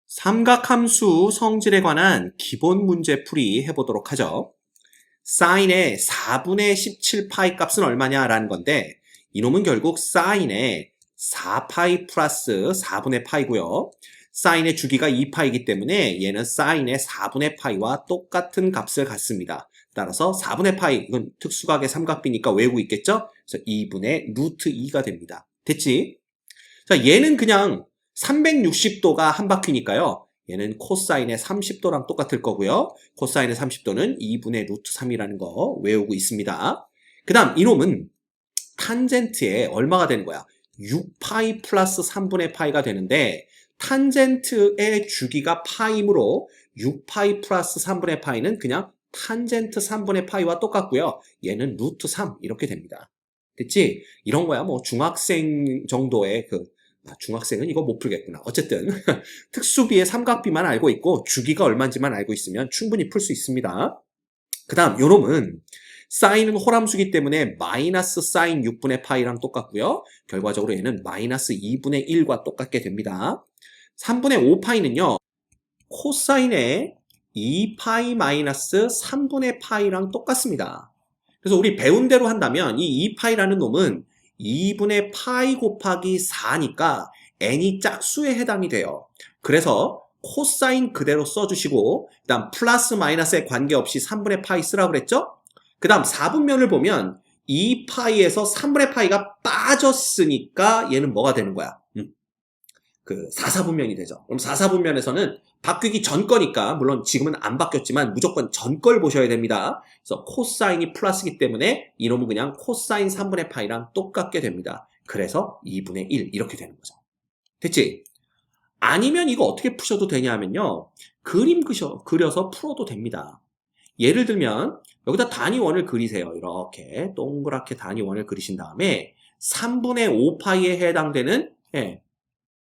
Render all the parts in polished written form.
삼각함수 성질에 관한 기본 문제 풀이 해보도록 하죠. 사인의 4분의 17파이 값은 얼마냐라는 건데 이놈은 결국 사인의 4파이 플러스 4분의 파이고요. 사인의 주기가 2파이기 때문에 얘는 사인의 4분의 파이와 똑같은 값을 갖습니다. 따라서 4분의 파이, 이건 특수각의 삼각비니까 외우고 있겠죠? 그래서 2분의 루트 2가 됩니다. 됐지? 자, 얘는 그냥 360도가 한 바퀴니까요. 얘는 코사인의 30도랑 똑같을 거고요. 코사인의 30도는 2분의 루트 3이라는 거 외우고 있습니다. 그 다음 이놈은 탄젠트에 얼마가 되는 거야? 6파이 플러스 3분의 파이가 되는데 탄젠트의 주기가 파이므로 6파이 플러스 3분의 파이는 그냥 탄젠트 3분의 파이와 똑같고요. 얘는 루트 3 이렇게 됩니다. 됐지? 이런 거야 뭐 중학생 정도의 중학생은 이거 못 풀겠구나. 어쨌든 특수비의 삼각비만 알고 있고 주기가 얼마인지만 알고 있으면 충분히 풀 수 있습니다. 그 다음 요놈은 사인은 홀함수기 때문에 마이너스 사인 6분의 파이랑 똑같고요. 결과적으로 얘는 마이너스 2분의 1과 똑같게 됩니다. 3분의 5파이는요. 코사인의 2파이 마이너스 3분의 파이랑 똑같습니다. 그래서 우리 배운 대로 한다면 이 2파이라는 놈은 2분의 파이 곱하기 4니까 n이 짝수에 해당이 돼요. 그래서 코사인 그대로 써주시고 그 다음 플러스 마이너스에 관계없이 3분의 파이 쓰라고 그랬죠? 그 다음 4분면을 보면 2파이에서 3분의 파이가 빠졌으니까 얘는 뭐가 되는 거야? 4사분면이 되죠. 그럼 4사분면에서는 바뀌기 전 거니까 물론 지금은 안 바뀌었지만 무조건 전 걸 보셔야 됩니다. 그래서 코사인이 플러스이기 때문에 이놈은 그냥 코사인 3분의 파이랑 똑같게 됩니다. 그래서 2분의 1 이렇게 되는 거죠. 됐지? 아니면 이거 어떻게 푸셔도 되냐 하면요. 그림 그려서 풀어도 됩니다. 예를 들면 여기다 단위원을 그리세요. 이렇게 동그랗게 단위원을 그리신 다음에 3분의 5파이에 해당되는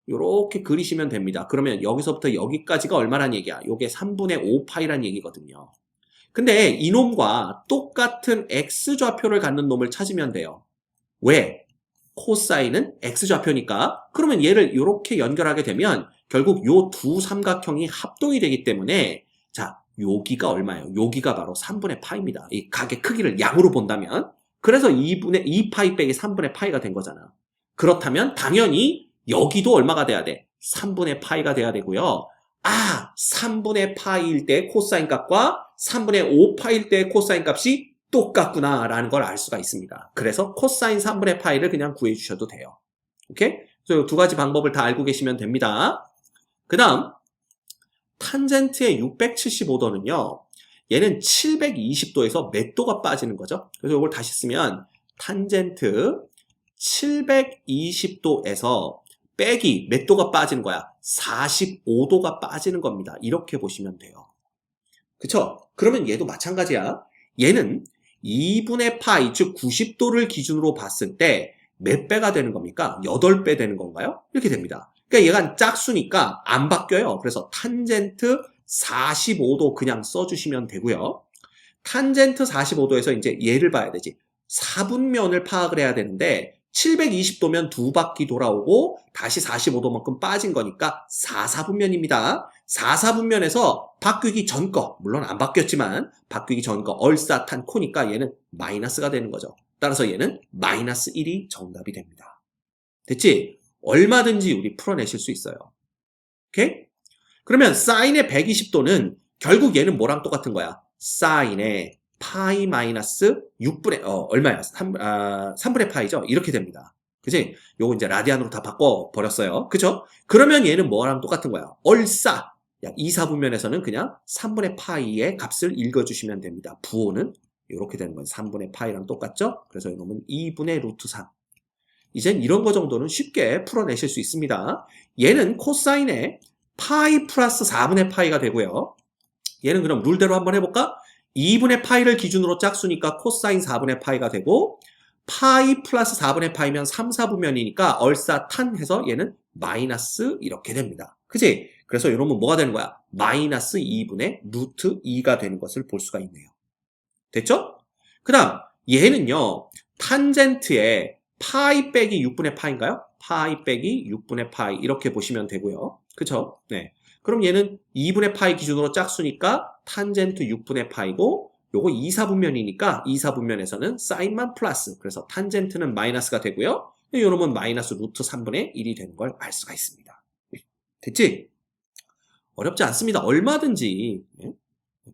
이렇게 그리시면 됩니다. 그러면 여기서부터 여기까지가 얼마란 얘기야? 요게 3분의 5파이란 얘기거든요. 근데 이놈과 똑같은 x좌표를 갖는 놈을 찾으면 돼요. 왜? 코사인은 x좌표니까. 그러면 얘를 이렇게 연결하게 되면 결국 요 두 삼각형이 합동이 되기 때문에 자, 여기가 얼마예요? 여기가 바로 3분의 파이입니다. 이 각의 크기를 양으로 본다면. 그래서 2파이 빼기 3분의 파이가 된 거잖아. 그렇다면 당연히 여기도 얼마가 돼야 돼? 3분의 파이가 돼야 되고요. 3분의 파이일 때 코사인 값과 3분의 5파이일 때 코사인 값이 똑같구나 라는 걸 알 수가 있습니다. 그래서 코사인 3분의 파이를 그냥 구해주셔도 돼요. 오케이? 그래서 두 가지 방법을 다 알고 계시면 됩니다. 그 다음 탄젠트의 675도는요. 얘는 720도에서 몇 도가 빠지는 거죠? 그래서 이걸 다시 쓰면 탄젠트 720도에서 빼기 몇 도가 빠지는 거야? 45도가 빠지는 겁니다. 이렇게 보시면 돼요. 그쵸? 그러면 얘도 마찬가지야. 얘는 2분의 파이, 즉 90도를 기준으로 봤을 때 몇 배가 되는 겁니까? 8배 되는 건가요? 이렇게 됩니다. 그러니까 얘가 짝수니까 안 바뀌어요. 그래서 탄젠트 45도 그냥 써주시면 되고요. 탄젠트 45도에서 이제 얘를 봐야 되지. 4분면을 파악을 해야 되는데 720도면 두 바퀴 돌아오고 다시 45도만큼 빠진 거니까 4사분면입니다. 4사분면에서 바뀌기 전 거, 물론 안 바뀌었지만 바뀌기 전 거 얼싸탄 코니까 얘는 마이너스가 되는 거죠. 따라서 얘는 마이너스 1이 정답이 됩니다. 됐지? 얼마든지 우리 풀어내실 수 있어요. 오케이? 그러면 사인의 120도는 결국 얘는 뭐랑 똑같은 거야? 사인의 파이 마이너스 6분의 얼마야? 3분의 파이죠? 이렇게 됩니다. 그치? 요거 이제 라디안으로 다 바꿔버렸어요. 그죠? 그러면 얘는 뭐랑 똑같은 거야? 얼싸! 2, 4분면에서는 그냥 3분의 파이의 값을 읽어주시면 됩니다. 부호는 이렇게 되는 거예요. 3분의 파이랑 똑같죠? 그래서 이놈은 2분의 루트 3. 이젠 이런 거 정도는 쉽게 풀어내실 수 있습니다. 얘는 코사인의 파이 플러스 4분의 파이가 되고요. 얘는 그럼 룰대로 한번 해볼까? 2분의 파이를 기준으로 짝수니까 코사인 4분의 파이가 되고 파이 플러스 4분의 파이면 3, 4분면이니까 얼싸탄 해서 얘는 마이너스 이렇게 됩니다. 그치? 그래서 이러면 뭐가 되는 거야? 마이너스 2분의 루트 2가 되는 것을 볼 수가 있네요. 됐죠? 그 다음 얘는요. 탄젠트에 파이 빼기 6분의 파인가요? 파이 빼기 6분의 파이 이렇게 보시면 되고요. 그쵸? 네. 그럼 얘는 2분의 파이 기준으로 짝수니까 탄젠트 6분의 파이고 요거 2사분면이니까 2사분면에서는 사인만 플러스, 그래서 탄젠트는 마이너스가 되고요. 요놈은 마이너스 루트 3분의 1이 되는 걸 알 수가 있습니다. 됐지? 어렵지 않습니다. 얼마든지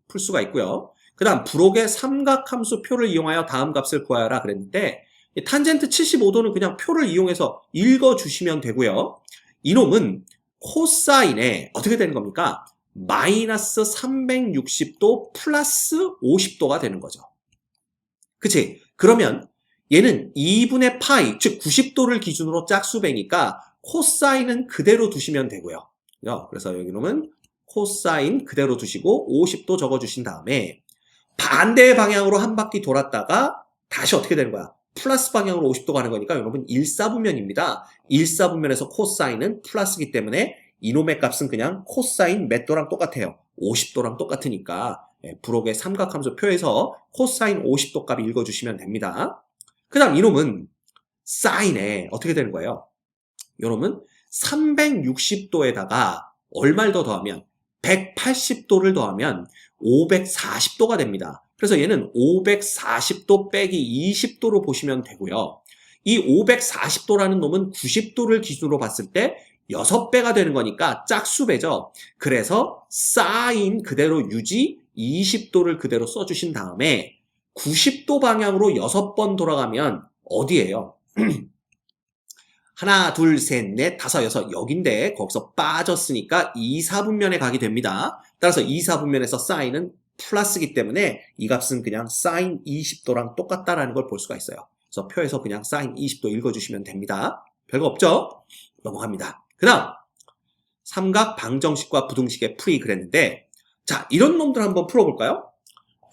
풀 수가 있고요. 그 다음 부록의 삼각함수 표를 이용하여 다음 값을 구하여라 그랬는데 탄젠트 75도는 그냥 표를 이용해서 읽어주시면 되고요. 이놈은 코사인에 어떻게 되는 겁니까? 마이너스 360도 플러스 50도가 되는 거죠. 그치? 그러면 얘는 2분의 파이, 즉 90도를 기준으로 짝수배니까 코사인은 그대로 두시면 되고요. 그래서 여기 놈은 코사인 그대로 두시고 50도 적어주신 다음에 반대 방향으로 한 바퀴 돌았다가 다시 어떻게 되는 거야? 플러스 방향으로 50도 가는 거니까 여러분 1사분면입니다. 1사분면에서 코사인은 플러스이기 때문에 이놈의 값은 그냥 코사인 몇 도랑 똑같아요. 50도랑 똑같으니까 부록의 삼각함수 표에서 코사인 50도 값 읽어주시면 됩니다. 그 다음 이놈은 사인에 어떻게 되는 거예요? 이놈은 360도에다가 얼마를 더 더하면 180도를 더하면 540도가 됩니다. 그래서 얘는 540도 빼기 20도로 보시면 되고요. 이 540도라는 놈은 90도를 기준으로 봤을 때 6배가 되는 거니까 짝수배죠. 그래서 사인 그대로 유지 20도를 그대로 써주신 다음에 90도 방향으로 6번 돌아가면 어디예요? 하나, 둘, 셋, 넷, 다섯, 여섯 여긴데 거기서 빠졌으니까 2사분면에 가게 됩니다. 따라서 2사분면에서 사인은 플러스이기 때문에 이 값은 그냥 사인 20도랑 똑같다라는 걸 볼 수가 있어요. 그래서 표에서 그냥 사인 20도 읽어주시면 됩니다. 별거 없죠? 넘어갑니다. 그 다음 삼각 방정식과 부등식의 풀이 그랬는데 자 이런 놈들 한번 풀어볼까요?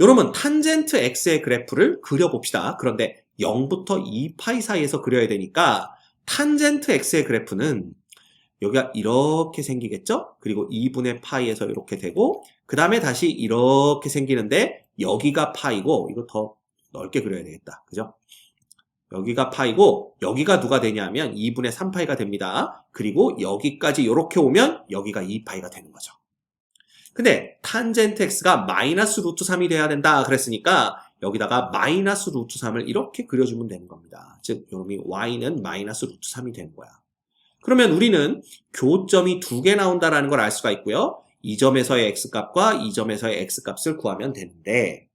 요놈은 탄젠트 x의 그래프를 그려봅시다. 그런데 0부터 2파이 사이에서 그려야 되니까 탄젠트 x의 그래프는 여기가 이렇게 생기겠죠? 그리고 2분의 파이에서 이렇게 되고 그 다음에 다시 이렇게 생기는데 여기가 파이고 이거 더 넓게 그려야 되겠다. 그죠? 여기가 파이고 여기가 누가 되냐면 2분의 3파이가 됩니다. 그리고 여기까지 이렇게 오면 여기가 2파이가 되는 거죠. 근데 탄젠트 x가 마이너스 루트 3이 돼야 된다 그랬으니까 여기다가 마이너스 루트 3을 이렇게 그려주면 되는 겁니다. 즉 요놈이 y는 마이너스 루트 3이 되는 거야. 그러면 우리는 교점이 2개 나온다는 걸 알 수가 있고요. 이 점에서의 x값과 이 점에서의 x값을 구하면 되는데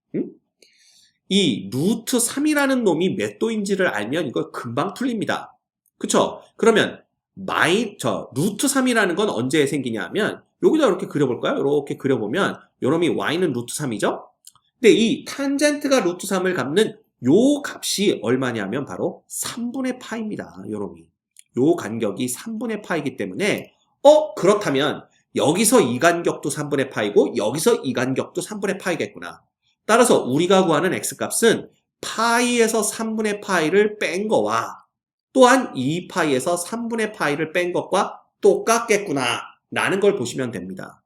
이 루트 3이라는 놈이 몇 도인지를 알면 이거 금방 풀립니다. 그쵸? 그러면 루트 3이라는 건 언제 생기냐면 여기다 이렇게 그려볼까요? 이렇게 그려보면 요놈이 y는 루트 3이죠? 근데 이 탄젠트가 루트 3을 갚는 요 값이 얼마냐면 바로 3분의 파입니다. 요놈이. 요 간격이 3분의 파이기 때문에 그렇다면 여기서 이 간격도 3분의 파이고 여기서 이 간격도 3분의 파이겠구나. 따라서 우리가 구하는 x값은 파이에서 3분의 파이를 뺀 거와 또한 2파이에서 3분의 파이를 뺀 것과 똑같겠구나 라는 걸 보시면 됩니다.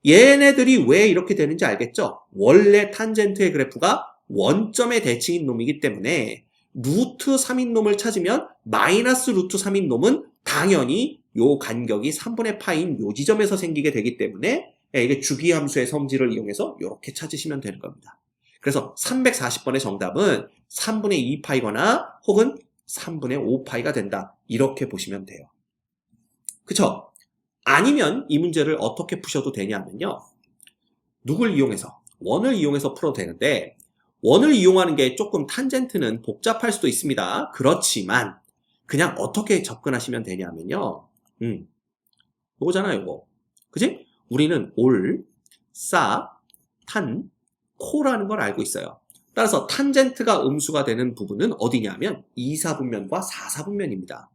얘네들이 왜 이렇게 되는지 알겠죠? 원래 탄젠트의 그래프가 원점의 대칭인 놈이기 때문에 루트 3인 놈을 찾으면 마이너스 루트 3인 놈은 당연히 요 간격이 3분의 파이인 요 지점에서 생기게 되기 때문에 이게 주기함수의 성질을 이용해서 이렇게 찾으시면 되는 겁니다. 그래서 340번의 정답은 3분의 2파이거나 혹은 3분의 5파이가 된다. 이렇게 보시면 돼요. 그쵸? 아니면 이 문제를 어떻게 푸셔도 되냐면요. 누굴 이용해서? 원을 이용해서 풀어도 되는데 원을 이용하는 게 조금 탄젠트는 복잡할 수도 있습니다. 그렇지만 그냥 어떻게 접근하시면 되냐면요. 요거잖아요, 요거. 그치? 우리는 올, 싸, 탄, 코라는 걸 알고 있어요. 따라서 탄젠트가 음수가 되는 부분은 어디냐면 2사분면과 4사분면입니다.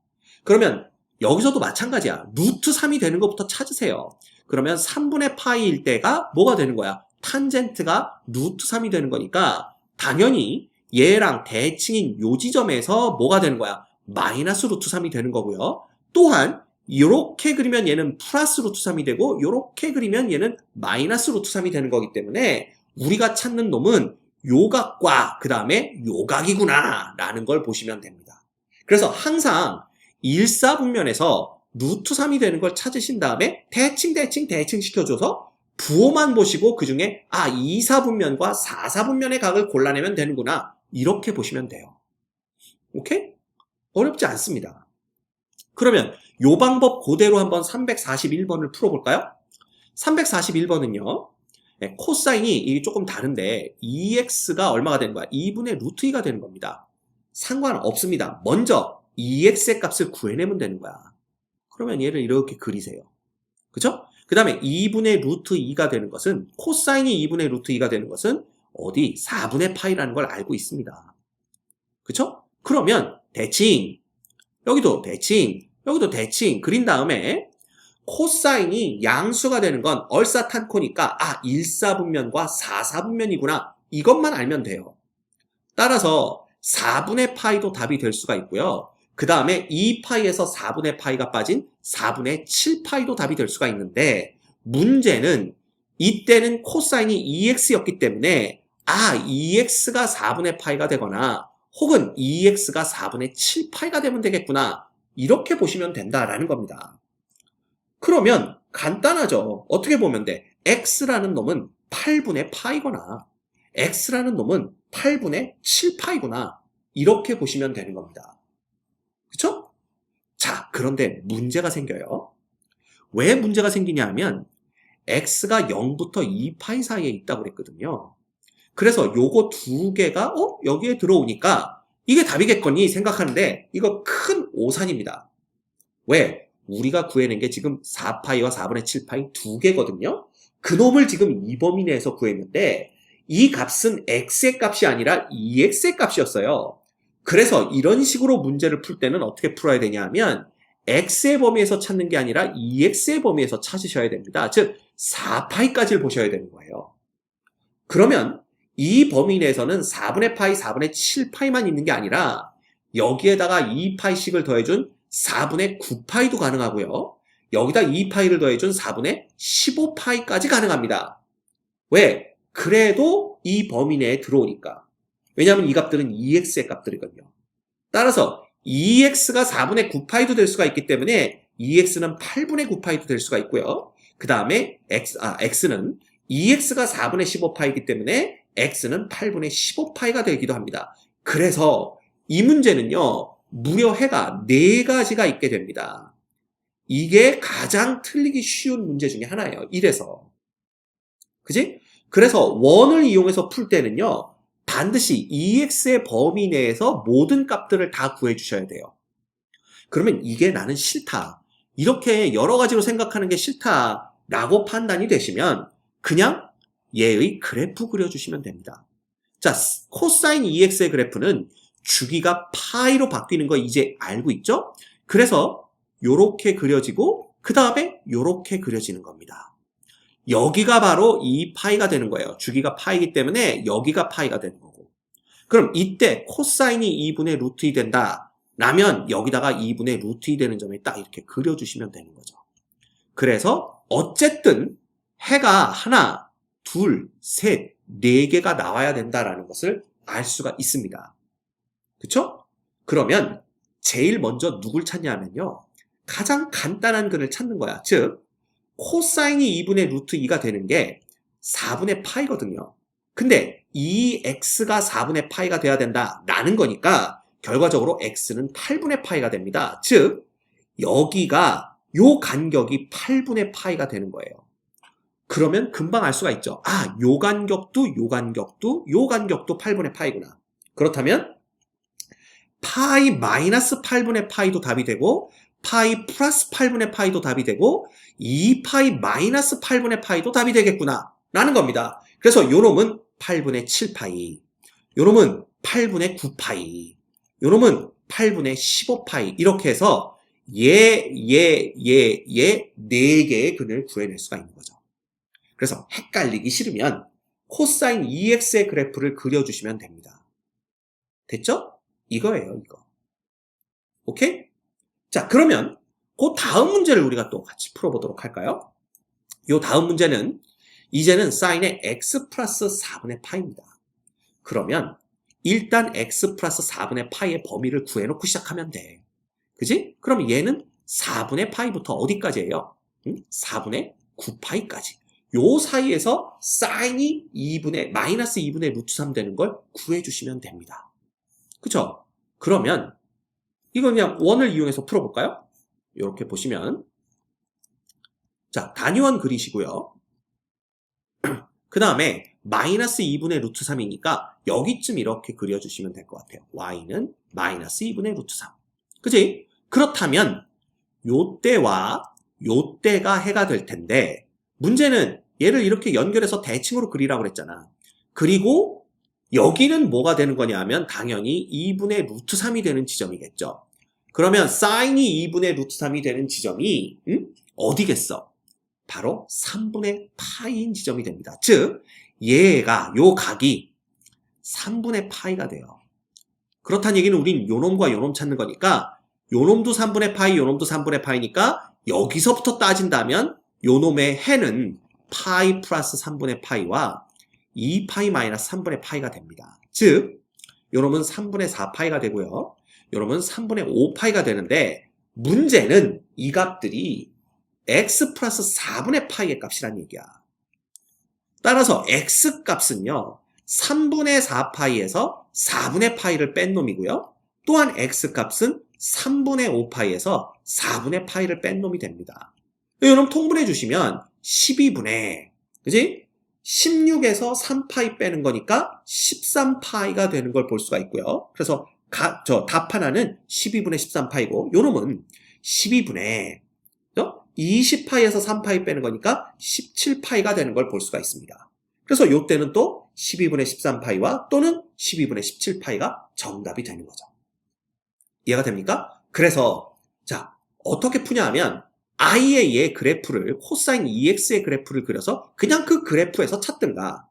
그러면 여기서도 마찬가지야. 루트 3이 되는 것부터 찾으세요. 그러면 3분의 파이일 때가 뭐가 되는 거야? 탄젠트가 루트 3이 되는 거니까 당연히 얘랑 대칭인 요 지점에서 뭐가 되는 거야? 마이너스 루트 3이 되는 거고요. 또한 이렇게 그리면 얘는 플러스 루트 3이 되고 이렇게 그리면 얘는 마이너스 루트 3이 되는 거기 때문에 우리가 찾는 놈은 요 각과 그 다음에 요 각이구나 라는 걸 보시면 됩니다. 그래서 항상 1사분면에서 루트 3이 되는 걸 찾으신 다음에 대칭 시켜줘서 부호만 보시고 그 중에 2, 4분면과 4, 4분면의 각을 골라내면 되는구나. 이렇게 보시면 돼요. 오케이? 어렵지 않습니다. 그러면 요 방법 그대로 한번 341번을 풀어볼까요? 341번은요. 코사인이 이게 조금 다른데 2x가 얼마가 되는 거야? 2분의 루트 2가 되는 겁니다. 상관없습니다. 먼저 2x의 값을 구해내면 되는 거야. 그러면 얘를 이렇게 그리세요. 그쵸? 그 다음에 2분의 루트 2가 되는 것은 코사인이 2분의 루트 2가 되는 것은 어디? 4분의 파이라는 걸 알고 있습니다. 그쵸? 그러면 대칭, 여기도 대칭, 여기도 대칭 그린 다음에 코사인이 양수가 되는 건 얼사탄코니까 1사분면과 4사분면이구나. 이것만 알면 돼요. 따라서 4분의 파이도 답이 될 수가 있고요. 그 다음에 2파이에서 4분의 파이가 빠진 4분의 7파이도 답이 될 수가 있는데 문제는 이때는 코사인이 2x였기 때문에 2x가 4분의 파이가 되거나 혹은 2x가 4분의 7파이가 되면 되겠구나. 이렇게 보시면 된다라는 겁니다. 그러면 간단하죠. 어떻게 보면 돼? x라는 놈은 8분의 파이거나 x라는 놈은 8분의 7파이구나. 이렇게 보시면 되는 겁니다. 그쵸? 자, 그런데 문제가 생겨요. 왜 문제가 생기냐 하면 x가 0부터 2파이 사이에 있다고 그랬거든요. 그래서 요거 두 개가 여기에 들어오니까 이게 답이겠거니 생각하는데 이거 큰 오산입니다. 왜? 우리가 구해낸 게 지금 4파이와 4분의 7파이 두 개거든요. 그놈을 지금 이 범위 내에서 구했는데 이 값은 x의 값이 아니라 2x의 값이었어요. 그래서 이런 식으로 문제를 풀 때는 어떻게 풀어야 되냐 하면 x의 범위에서 찾는 게 아니라 2x의 범위에서 찾으셔야 됩니다. 즉 4파이까지를 보셔야 되는 거예요. 그러면 이 범위 내에서는 4분의 파이, 4분의 7파이만 있는 게 아니라 여기에다가 2파이씩을 더해준 4분의 9파이도 가능하고요. 여기다 2파이를 더해준 4분의 15파이까지 가능합니다. 왜? 그래도 이 범위 내에 들어오니까. 왜냐하면 이 값들은 2x의 값들이거든요. 따라서 2x가 4분의 9파이도 될 수가 있기 때문에 2x는 8분의 9파이도 될 수가 있고요. 그 다음에 x는 2x가 4분의 15파이기 때문에 x는 8분의 15파이가 되기도 합니다. 그래서 이 문제는요. 무려 해가 4가지가 있게 됩니다. 이게 가장 틀리기 쉬운 문제 중에 하나예요. 1에서. 그지? 그래서 원을 이용해서 풀 때는요. 반드시 2x의 범위 내에서 모든 값들을 다 구해주셔야 돼요. 그러면 이게 나는 싫다. 이렇게 여러 가지로 생각하는 게 싫다라고 판단이 되시면 그냥 얘의 그래프 그려주시면 됩니다. 자, 코사인 2x의 그래프는 주기가 파이로 바뀌는 거 이제 알고 있죠? 그래서 요렇게 그려지고 그 다음에 요렇게 그려지는 겁니다. 여기가 바로 2파이가 되는 거예요. 주기가 파이기 때문에 여기가 파이가 되는 거고. 그럼 이때 코사인이 2분의 루트 2 된다. 라면 여기다가 2분의 루트 2 되는 점에 딱 이렇게 그려주시면 되는 거죠. 그래서 어쨌든 해가 하나, 둘, 셋, 4개가 나와야 된다라는 것을 알 수가 있습니다. 그쵸? 그러면 제일 먼저 누굴 찾냐면요. 가장 간단한 근을 찾는 거야. 즉 코사인이 2분의 루트 2가 되는 게 4분의 파이거든요. 근데 이 x가 4분의 파이가 돼야 된다라는 거니까 결과적으로 x는 8분의 파이가 됩니다. 즉 여기가 요 간격이 8분의 파이가 되는 거예요. 그러면 금방 알 수가 있죠. 요 간격도 요 간격도 요 간격도 8분의 파이구나. 그렇다면 파이 마이너스 8분의 파이도 답이 되고 파이 플러스 8분의 파이도 답이 되고 2파이 마이너스 8분의 파이도 답이 되겠구나 라는 겁니다. 그래서 요놈은 8분의 7파이, 요놈은 8분의 9파이, 요놈은 8분의 15파이 이렇게 해서 4개의 근을 구해낼 수가 있는 거죠. 그래서 헷갈리기 싫으면 코사인 2x의 그래프를 그려주시면 됩니다. 됐죠? 이거예요, 이거. 오케이? 자, 그러면 그 다음 문제를 우리가 또 같이 풀어보도록 할까요? 요 다음 문제는 이제는 사인의 x 플러스 4분의 파이입니다. 그러면 일단 x 플러스 4분의 파이의 범위를 구해놓고 시작하면 돼. 그지? 그럼 얘는 4분의 파이부터 어디까지예요? 4분의 9파이까지. 요 사이에서 사인이 마이너스 2분의 루트 3 되는 걸 구해주시면 됩니다. 그쵸? 그러면 이건 그냥 원을 이용해서 풀어볼까요? 이렇게 보시면 자, 단위원 그리시고요. 그 다음에 마이너스 2분의 루트 3이니까 여기쯤 이렇게 그려주시면 될 것 같아요. y는 마이너스 2분의 루트 3. 그치? 그렇다면 요때와 요때가 해가 될 텐데 문제는 얘를 이렇게 연결해서 대칭으로 그리라고 그랬잖아. 그리고 여기는 뭐가 되는 거냐면 당연히 2분의 루트 3이 되는 지점이겠죠. 그러면 사인이 2분의 루트 3이 되는 지점이 어디겠어? 바로 3분의 파이인 지점이 됩니다. 즉 요 각이 3분의 파이가 돼요. 그렇다는 얘기는 우린 요놈과 요놈 찾는 거니까 요놈도 3분의 파이, 요놈도 3분의 파이니까 여기서부터 따진다면 요놈의 해는 파이 플러스 3분의 파이와 2파이 마이너스 3분의 파이가 됩니다. 즉 요놈은 3분의 4파이가 되고요. 요놈은 3분의 5파이가 되는데 문제는 이 값들이 x 플러스 4분의 파이의 값이란 얘기야. 따라서 x 값은요. 3분의 4파이에서 4분의 파이를 뺀 놈이고요. 또한 x 값은 3분의 5파이에서 4분의 파이를 뺀 놈이 됩니다. 이놈 통분해 주시면 12분의 그지? 16에서 3파이 빼는 거니까 13파이가 되는 걸 볼 수가 있고요. 그래서 답 하나는 12분의 13파이고 요놈은 12분의 20파이에서 3파이 빼는 거니까 17파이가 되는 걸 볼 수가 있습니다. 그래서 요때는 또 12분의 13파이와 또는 12분의 17파이가 정답이 되는 거죠. 이해가 됩니까? 그래서 자 어떻게 푸냐 하면 i의 얘 그래프를 코사인 2x의 그래프를 그려서 그냥 그 그래프에서 찾든가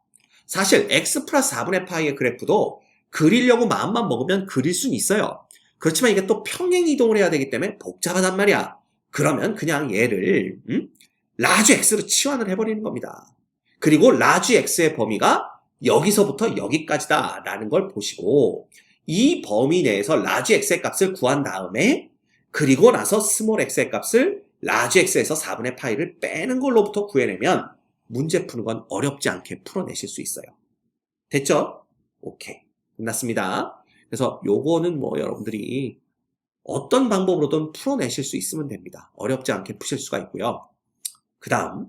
사실 x 플러스 4분의 파이의 그래프도 그리려고 마음만 먹으면 그릴 수는 있어요. 그렇지만 이게 또 평행 이동을 해야 되기 때문에 복잡하단 말이야. 그러면 그냥 얘를 라지 x로 치환을 해버리는 겁니다. 그리고 라지 x의 범위가 여기서부터 여기까지다 라는 걸 보시고 이 범위 내에서 라지 x의 값을 구한 다음에 그리고 나서 스몰 x의 값을 라지 x에서 4분의 파이를 빼는 걸로부터 구해내면 문제 푸는 건 어렵지 않게 풀어내실 수 있어요. 됐죠? 오케이. 끝났습니다. 그래서 요거는 뭐 여러분들이 어떤 방법으로든 풀어내실 수 있으면 됩니다. 어렵지 않게 푸실 수가 있고요. 그 다음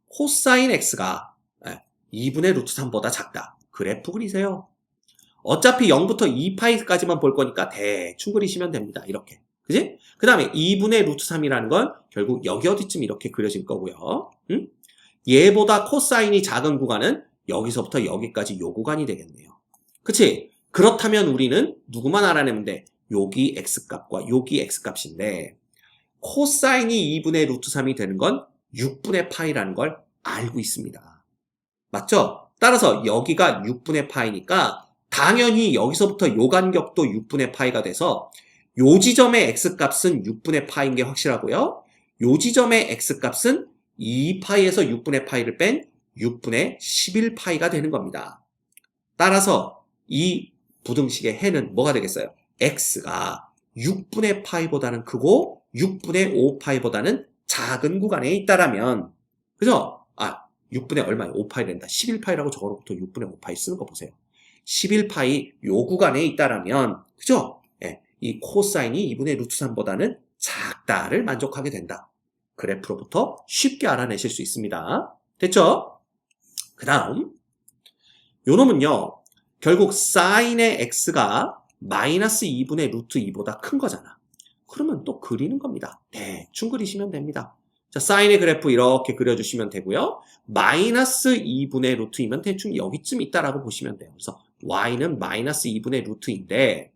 코사인 x가 2분의 루트 3보다 작다. 그래프 그리세요. 어차피 0부터 2파이까지만 볼 거니까 대충 그리시면 됩니다. 이렇게. 그지? 그 다음에 2분의 루트 3이라는 건 결국 여기 어디쯤 이렇게 그려질 거고요. 얘보다 코사인이 작은 구간은 여기서부터 여기까지 요 구간이 되겠네요. 그치? 그렇다면 우리는 누구만 알아내면 돼? 여기 x값과 여기 x값인데 코사인이 2분의 루트 3이 되는 건 6분의 파이라는 걸 알고 있습니다. 맞죠? 따라서 여기가 6분의 파이니까 당연히 여기서부터 요 간격도 6분의 파이가 돼서 요 지점의 x값은 6분의 파이인 게 확실하고요. 요 지점의 x값은 2파이에서 6분의 파이를 뺀 6분의 11파이가 되는 겁니다. 따라서 이 부등식의 해는 뭐가 되겠어요? x가 6분의 파이보다는 크고 6분의 5파이보다는 작은 구간에 있다라면 그죠? 6분의 얼마예요? 5파이 된다. 11파이라고 적어놓고 6분의 5파이 쓰는 거 보세요. 11파이 요 구간에 있다라면 그죠? 이 코사인이 2분의 루트 3보다는 작다를 만족하게 된다. 그래프로부터 쉽게 알아내실 수 있습니다. 됐죠? 그 다음 요 놈은요. 결국 사인의 x가 마이너스 2분의 루트 2보다 큰 거잖아. 그러면 또 그리는 겁니다. 대충 그리시면 됩니다. 자, 사인의 그래프 이렇게 그려주시면 되고요. 마이너스 2분의 루트 2면 대충 여기쯤 있다라고 보시면 돼요. 그래서 y는 마이너스 2분의 루트인데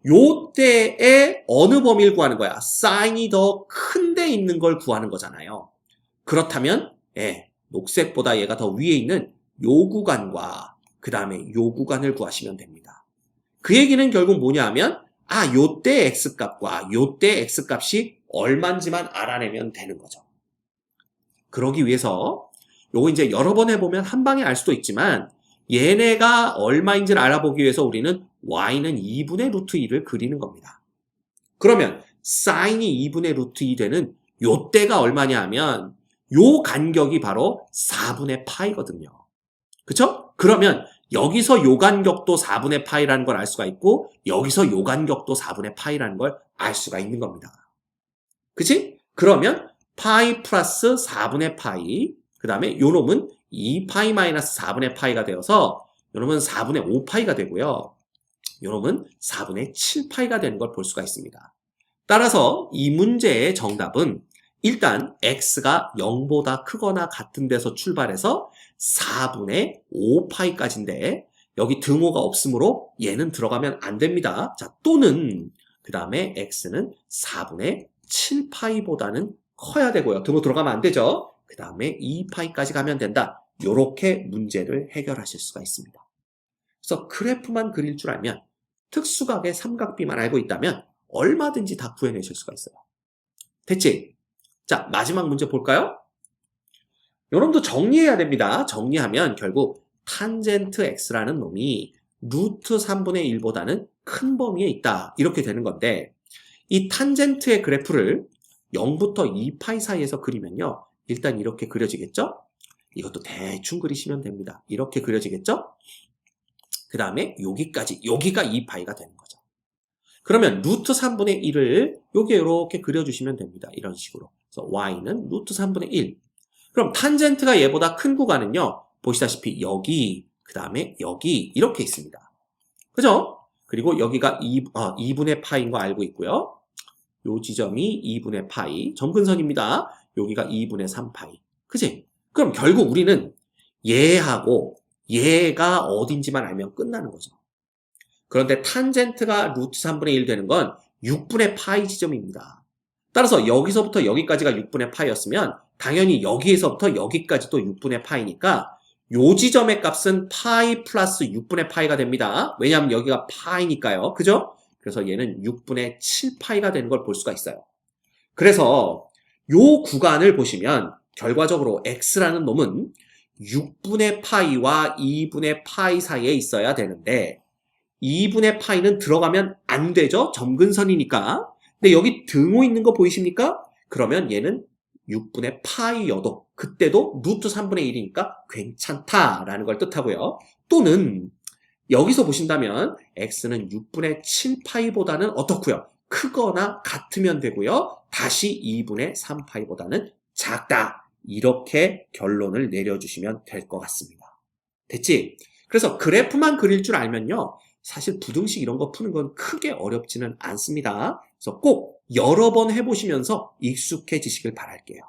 요 때에 어느 범위를 구하는 거야? 사인이 더 큰 데 있는 걸 구하는 거잖아요. 그렇다면 녹색보다 얘가 더 위에 있는 요 구간과 그 다음에 요 구간을 구하시면 됩니다. 그 얘기는 결국 뭐냐 하면 요때 x값과 요때 x값이 얼마인지만 알아내면 되는 거죠. 그러기 위해서 요거 이제 여러 번 해보면 한 방에 알 수도 있지만 얘네가 얼마인지를 알아보기 위해서 우리는 y는 2분의 루트 2를 그리는 겁니다. 그러면 사인이 2분의 루트 2 되는 요때가 얼마냐 하면 요 간격이 바로 4분의 파이거든요. 그쵸? 그러면 여기서 요 간격도 4분의 파이라는 걸 알 수가 있고 여기서 요 간격도 4분의 파이라는 걸 알 수가 있는 겁니다. 그치? 그러면 파이 플러스 4분의 파이 그 다음에 요 놈은 2파이 마이너스 4분의 파이가 되어서 요 놈은 4분의 5파이가 되고요. 요 놈은 4분의 7파이가 되는 걸 볼 수가 있습니다. 따라서 이 문제의 정답은 일단 x가 0보다 크거나 같은 데서 출발해서 4분의 5파이까지인데 여기 등호가 없으므로 얘는 들어가면 안 됩니다. 자, 또는 그 다음에 x는 4분의 7파이보다는 커야 되고요. 등호 들어가면 안 되죠. 그 다음에 2파이까지 가면 된다. 이렇게 문제를 해결하실 수가 있습니다. 그래서 그래프만 그릴 줄 알면 특수각의 삼각비만 알고 있다면 얼마든지 다 구해내실 수가 있어요. 됐지? 자, 마지막 문제 볼까요? 요놈도 정리해야 됩니다. 정리하면 결국 탄젠트 x라는 놈이 루트 3분의 1보다는 큰 범위에 있다. 이렇게 되는 건데 이 탄젠트의 그래프를 0부터 2파이 사이에서 그리면요. 일단 이렇게 그려지겠죠? 이것도 대충 그리시면 됩니다. 이렇게 그려지겠죠? 그 다음에 여기까지, 여기가 2파이가 되는 거죠. 그러면 루트 3분의 1을 여기에 이렇게 그려주시면 됩니다. 이런 식으로. 그래서 y는 루트 3분의 1. 그럼 탄젠트가 얘보다 큰 구간은요. 보시다시피 여기, 그 다음에 여기 이렇게 있습니다. 그죠? 그리고 여기가 2분의 파이인 거 알고 있고요. 요 지점이 2분의 파이, 점근선입니다. 여기가 2분의 3파이. 그치? 그럼 결국 우리는 얘하고 얘가 어딘지만 알면 끝나는 거죠. 그런데 탄젠트가 루트 3분의 1 되는 건 6분의 파이 지점입니다. 따라서 여기서부터 여기까지가 6분의 파이였으면 당연히 여기에서부터 여기까지도 6분의 파이니까 요 지점의 값은 파이 플러스 6분의 파이가 됩니다. 왜냐하면 여기가 파이니까요. 그죠? 그래서 얘는 6분의 7파이가 되는 걸 볼 수가 있어요. 그래서 요 구간을 보시면 결과적으로 x라는 놈은 6분의 파이와 2분의 파이 사이에 있어야 되는데 2분의 파이는 들어가면 안 되죠? 점근선이니까. 근데 여기 등호 있는 거 보이십니까? 그러면 얘는 6분의 파이여도 그때도 루트 3분의 1이니까 괜찮다라는 걸 뜻하고요. 또는 여기서 보신다면 x는 6분의 7파이보다는 어떻고요? 크거나 같으면 되고요. 다시 2분의 3파이보다는 작다. 이렇게 결론을 내려주시면 될 것 같습니다. 됐지? 그래서 그래프만 그릴 줄 알면요. 사실 부등식 이런 거 푸는 건 크게 어렵지는 않습니다. 그래서 꼭 여러 번 해보시면서 익숙해지시길 바랄게요.